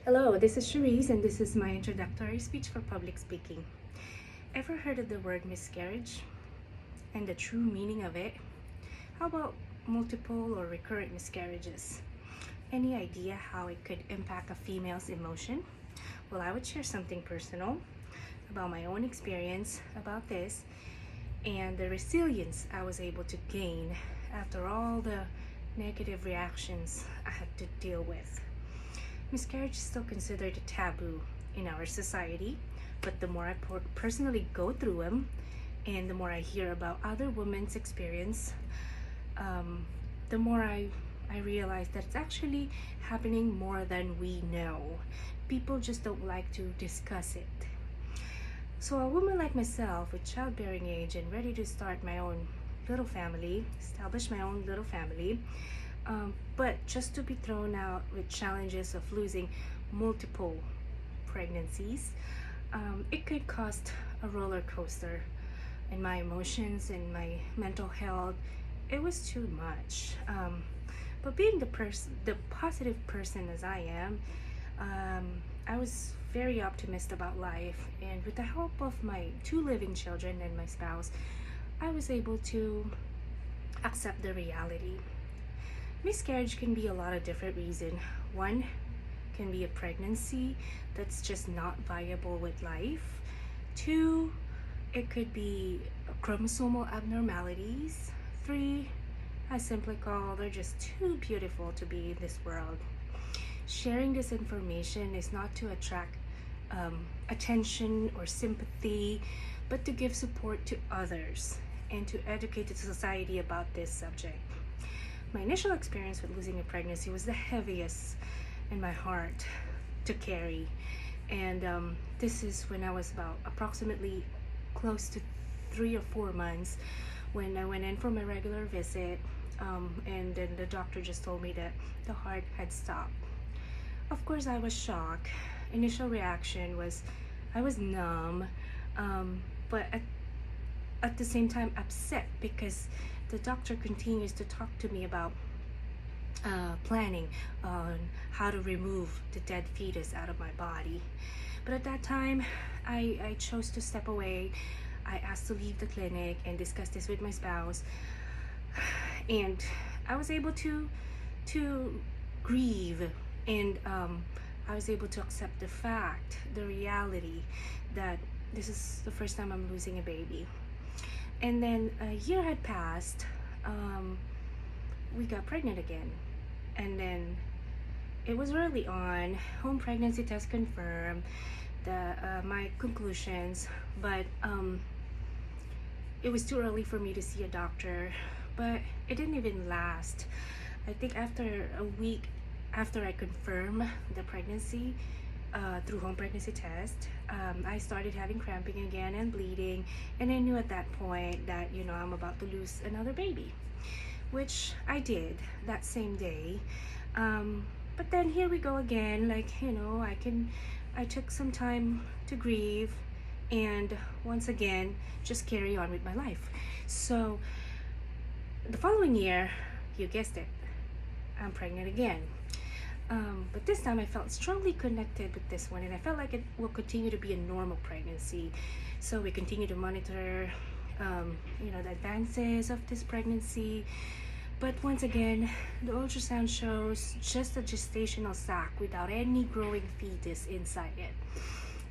Hello, this is Cherise, and this is my introductory speech for public speaking. Ever heard of the word miscarriage and the true meaning of it? How about multiple or recurrent miscarriages? Any idea how it could impact a female's emotion? Well, I would share something personal about my own experience about this and the resilience I was able to gain after all the negative reactions I had to deal with. Miscarriage is still considered a taboo in our society, but the more I personally go through them and the more I hear about other women's experience, the more I realize that it's actually happening more than we know. People just don't like to discuss it. So a woman like myself with childbearing age and ready to start my own little family, establish my own little family, but just to be thrown out with challenges of losing multiple pregnancies, it could cost a roller coaster in my emotions and my mental health. It was too much. But being the positive person as I am, I was very optimistic about life, and with the help of my 2 living children and my spouse, I was able to accept the reality. Miscarriage can be a lot of different reasons. One can be a pregnancy that's just not viable with life. 2, it could be chromosomal abnormalities. 3, I simply call they're just too beautiful to be in this world. Sharing this information is not to attract attention or sympathy, but to give support to others and to educate the society about this subject. My initial experience with losing a pregnancy was the heaviest in my heart to carry, and this is when I was about approximately close to 3 or 4 months when I went in for my regular visit, and then the doctor just told me that the heart had stopped. Of course, I was shocked. Initial reaction was I was numb, but at the same time upset because the doctor continues to talk to me about planning on how to remove the dead fetus out of my body. But at that time, I chose to step away. I asked to leave the clinic and discuss this with my spouse, and I was able to grieve, and I was able to accept the fact, the reality that this is the first time I'm losing a baby. And then a year had passed. We got pregnant again, and then it was early on. Home pregnancy test confirmed my conclusions, but it was too early for me to see a doctor. But it didn't even last. I think after a week after I confirmed the pregnancy through home pregnancy test, I started having cramping again and bleeding, and I knew at that point that I'm about to lose another baby, which I did that same day. But then here we go again. I took some time to grieve, and once again just carry on with my life. So the following year, you guessed it, I'm pregnant again. But this time I felt strongly connected with this one, and I felt like it will continue to be a normal pregnancy. So we continue to monitor the advances of this pregnancy. But once again, the ultrasound shows just a gestational sac without any growing fetus inside it.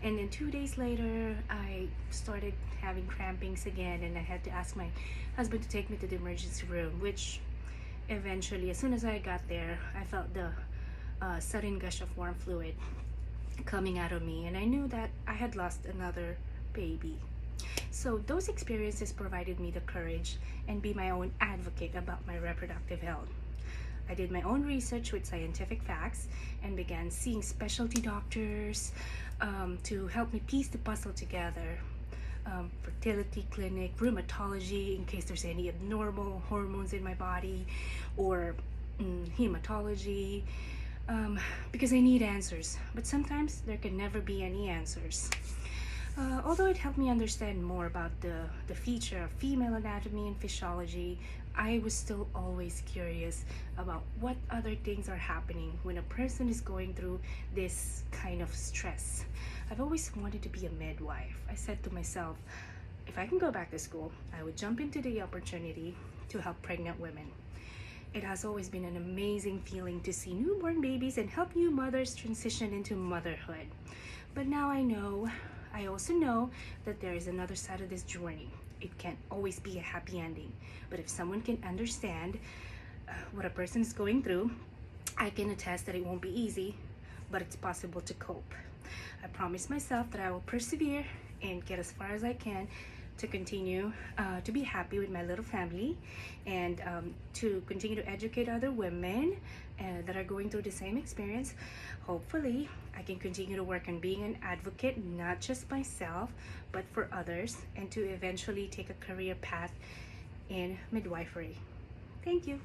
And then 2 days later, I started having crampings again, and I had to ask my husband to take me to the emergency room, which eventually, as soon as I got there, I felt the sudden gush of warm fluid coming out of me, and I knew that I had lost another baby. So those experiences provided me the courage and be my own advocate about my reproductive health. I did my own research with scientific facts and began seeing specialty doctors to help me piece the puzzle together. Fertility clinic, rheumatology in case there's any abnormal hormones in my body, or hematology, because I need answers. But sometimes there can never be any answers. Although it helped me understand more about the feature of female anatomy and physiology, I was still always curious about what other things are happening when a person is going through this kind of stress. I've always wanted to be a midwife. I said to myself, if I can go back to school, I would jump into the opportunity to help pregnant women. It has always been an amazing feeling to see newborn babies and help new mothers transition into motherhood. But now I also know that there is another side of this journey. It can't always be a happy ending. But if someone can understand what a person is going through, I can attest that it won't be easy, but it's possible to cope. I promise myself that I will persevere and get as far as I can to continue to be happy with my little family, and to continue to educate other women that are going through the same experience. Hopefully, I can continue to work on being an advocate, not just myself, but for others, and to eventually take a career path in midwifery. Thank you.